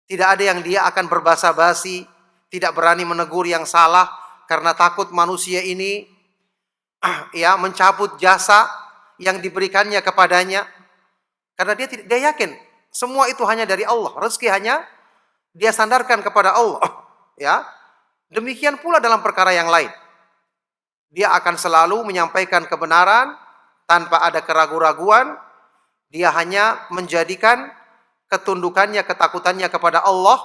Tidak ada yang dia akan berbasa-basi, tidak berani menegur yang salah karena takut manusia ini ya mencabut jasa yang diberikannya kepadanya. Karena dia yakin semua itu hanya dari Allah, rezeki hanya dia sandarkan kepada Allah, ya. Demikian pula dalam perkara yang lain. Dia akan selalu menyampaikan kebenaran tanpa ada keraguan-raguan. Dia hanya menjadikan ketundukannya, ketakutannya kepada Allah.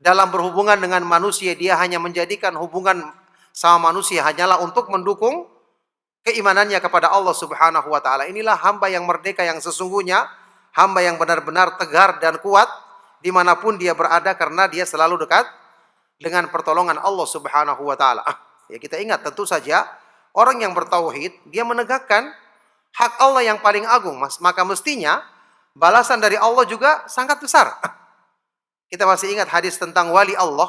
Dalam berhubungan dengan manusia, dia hanya menjadikan hubungan sama manusia hanyalah untuk mendukung keimanannya kepada Allah Subhanahu wa Ta'ala. Inilah hamba yang merdeka yang sesungguhnya, hamba yang benar-benar tegar dan kuat dimanapun dia berada, karena dia selalu dekat dengan pertolongan Allah Subhanahu wa Ta'ala. Ya, kita ingat tentu saja orang yang bertauhid, dia menegakkan hak Allah yang paling agung, maka mestinya balasan dari Allah juga sangat besar. Kita masih ingat hadis tentang wali Allah.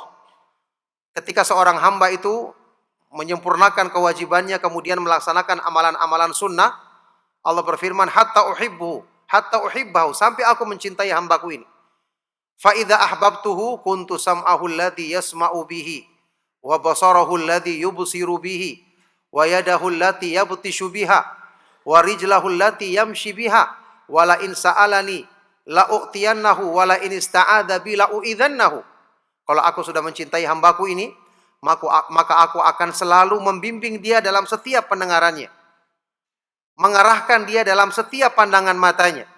Ketika seorang hamba itu menyempurnakan kewajibannya, kemudian melaksanakan amalan-amalan sunnah, Allah berfirman, hatta uhibbahu, sampai aku mencintai hambaku ini. Fa idza ahbabtuhu kuntu sam'ahu alladhi yasma'u bihi, wa basarahu alladhi yubsiru bihi, wa yadahu allati yabtishu biha, wa rijlahu allati yamshi biha, wa la in sa'alani la u'tiyannahu wa la in ista'adza bi la u'idzannahu. Kalau aku sudah mencintai hambaku ini, maka aku akan selalu membimbing dia dalam setiap pendengarannya, mengarahkan dia dalam setiap pandangan matanya,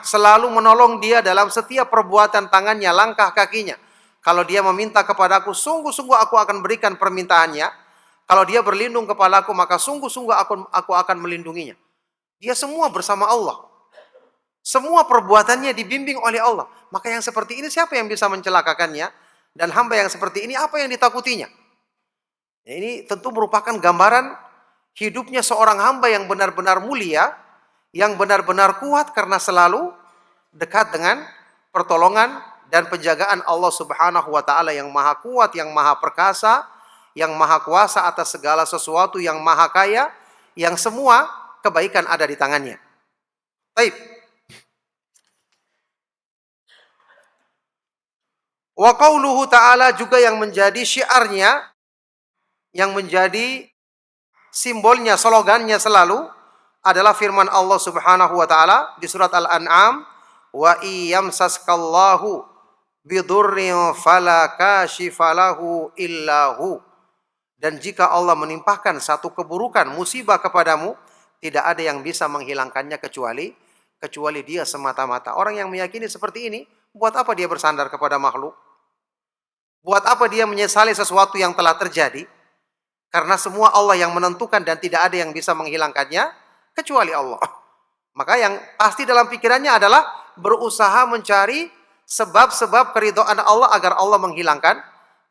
selalu menolong dia dalam setiap perbuatan tangannya, langkah kakinya. Kalau dia meminta kepadaku, sungguh-sungguh aku akan berikan permintaannya. Kalau dia berlindung kepadaku, maka sungguh-sungguh aku akan melindunginya. Dia semua bersama Allah. Semua perbuatannya dibimbing oleh Allah. Maka yang seperti ini siapa yang bisa mencelakakannya? Dan hamba yang seperti ini apa yang ditakutinya? Ini tentu merupakan gambaran hidupnya seorang hamba yang benar-benar mulia, yang benar-benar kuat karena selalu dekat dengan pertolongan dan penjagaan Allah Subhanahu wa taala yang maha kuat, yang maha perkasa, yang maha kuasa atas segala sesuatu, yang maha kaya, yang semua kebaikan ada di tangannya. Baik. Wa qauluhu ta'ala juga yang menjadi syiarnya, yang menjadi simbolnya, slogannya selalu adalah firman Allah Subhanahu wa taala di surat Al-An'am, wa iyamsaskallahu bidurrin fala kashifa lahu illahu. Dan jika Allah menimpahkan satu keburukan, musibah kepadamu, tidak ada yang bisa menghilangkannya kecuali dia semata-mata. Orang yang meyakini seperti ini, buat apa dia bersandar kepada makhluk? Buat apa dia menyesali sesuatu yang telah terjadi? Karena semua Allah yang menentukan dan tidak ada yang bisa menghilangkannya kecuali Allah. Maka yang pasti dalam pikirannya adalah berusaha mencari sebab-sebab keridhaan Allah agar Allah menghilangkan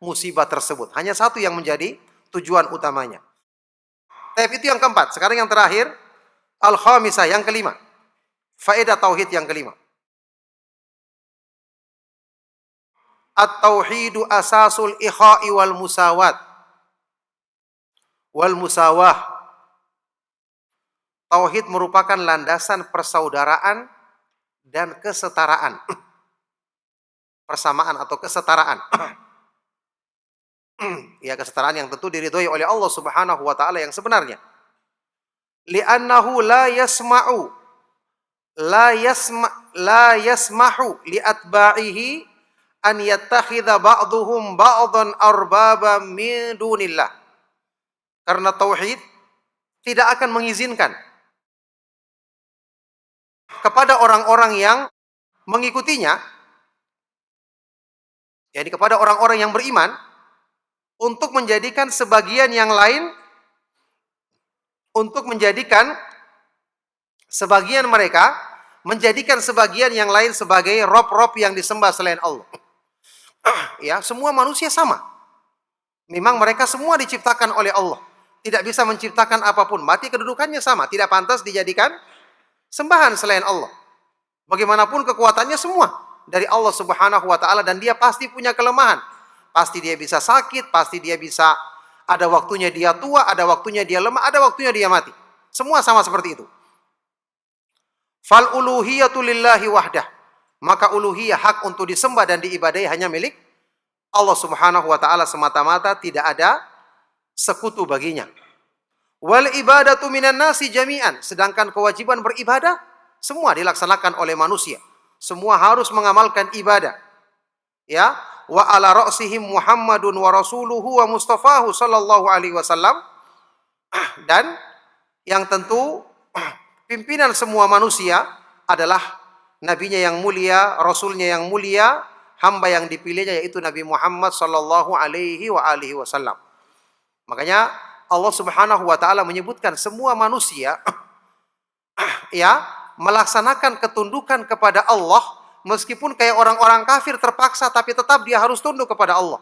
musibah tersebut. Hanya satu yang menjadi tujuan utamanya. Tapi itu yang keempat. Sekarang yang terakhir, al-khamisah, yang kelima. Faedah tauhid yang kelima. At-tauhidu asasul ikha'i wal musawat. Wal musawah. Tauhid merupakan landasan persaudaraan dan kesetaraan. Persamaan atau kesetaraan. Ya, kesetaraan yang tentu diridhoi oleh Allah Subhanahu wa taala yang sebenarnya. Li'annahu la yasmahu li atba'ihi an yattakhidha ba'duhum ba'dan arbaba min dunillah. Karena tauhid tidak akan mengizinkan kepada orang-orang yang mengikutinya, yakni kepada orang-orang yang beriman, untuk menjadikan sebagian yang lain, untuk menjadikan sebagian mereka, menjadikan sebagian yang lain sebagai rob-rob yang disembah selain Allah. Ya, semua manusia sama. Memang mereka semua diciptakan oleh Allah. Tidak bisa menciptakan apapun. Mati kedudukannya sama. Tidak pantas dijadikan sembahan selain Allah. Bagaimanapun kekuatannya semua dari Allah Subhanahu wa taala, dan dia pasti punya kelemahan. Pasti dia bisa sakit, pasti dia bisa, ada waktunya dia tua, ada waktunya dia lemah, ada waktunya dia mati. Semua sama seperti itu. Fal uluhiyatu lillahi wahdah. Maka uluhiyah, hak untuk disembah dan diibadahi, hanya milik Allah Subhanahu wa taala semata-mata, tidak ada sekutu baginya. Wal ibadatu minan nasi jami'an. Sedangkan kewajiban beribadah semua dilaksanakan oleh manusia. Semua harus mengamalkan ibadah. Ya, wa ala ra'sihim Muhammadun wa rasuluhu wa mustafahu sallallahu alaihi wasallam. Dan yang tentu pimpinan semua manusia adalah nabinya yang mulia, rasulnya yang mulia, hamba yang dipilihnya yaitu Nabi Muhammad sallallahu alaihi wasallam. Makanya Allah Subhanahu wa taala menyebutkan semua manusia ya melaksanakan ketundukan kepada Allah, meskipun kayak orang-orang kafir terpaksa, tapi tetap dia harus tunduk kepada Allah.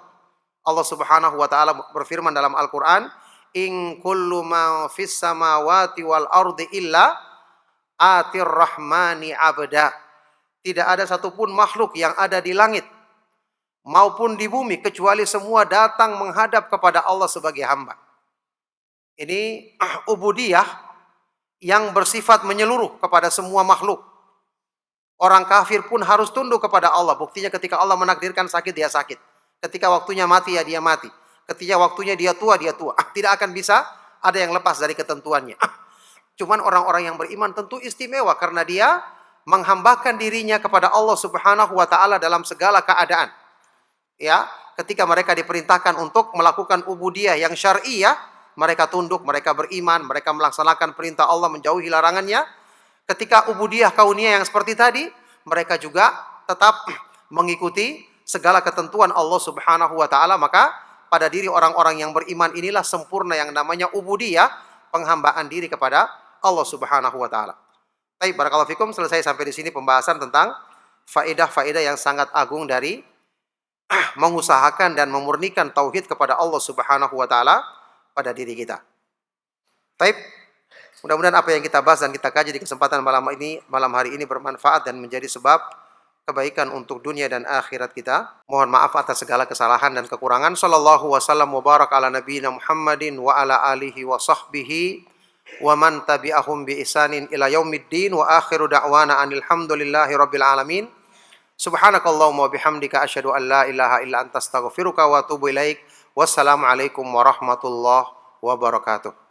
Allah Subhanahu wa taala berfirman dalam Al-Qur'an, "In kullu ma fis samawati wal ardi illa atir rahmani abda." Tidak ada satupun makhluk yang ada di langit maupun di bumi kecuali semua datang menghadap kepada Allah sebagai hamba. Ini ubudiyah yang bersifat menyeluruh kepada semua makhluk. Orang kafir pun harus tunduk kepada Allah. Buktinya ketika Allah menakdirkan sakit, dia sakit. Ketika waktunya mati, ya dia mati. Ketika waktunya dia tua, dia tua. Tidak akan bisa ada yang lepas dari ketentuannya. Cuman orang-orang yang beriman tentu istimewa karena dia menghambakan dirinya kepada Allah Subhanahu wa taala dalam segala keadaan. Ya, ketika mereka diperintahkan untuk melakukan ubudiyah yang syar'iyah, mereka tunduk, mereka beriman, mereka melaksanakan perintah Allah, menjauhi larangannya. Ketika ubudiyah kauniyah yang seperti tadi, mereka juga tetap mengikuti segala ketentuan Allah Subhanahu wa taala, maka pada diri orang-orang yang beriman inilah sempurna yang namanya ubudiyah, penghambaan diri kepada Allah Subhanahu wa taala. Baik, barakallahu fikum, selesai sampai di sini pembahasan tentang faedah-faedah yang sangat agung dari mengusahakan dan memurnikan tauhid kepada Allah Subhanahu wa taala pada diri kita. Baik, mudah-mudahan apa yang kita bahas dan kita kaji di kesempatan malam hari ini bermanfaat dan menjadi sebab kebaikan untuk dunia dan akhirat kita. Mohon maaf atas segala kesalahan dan kekurangan. Sallallahu wasallam wa barak ala nabiyina Muhammadin wa ala alihi wa sahbihi wa man tabi'ahum bi ihsanin ila yaumiddin wa akhiru da'wana anil hamdulillahi rabbil alamin. Subhanakallahumma wa bihamdika asyhadu an la ilaha illa anta astaghfiruka wa atubu ilaik. Wassalamu alaikum warahmatullahi wabarakatuh.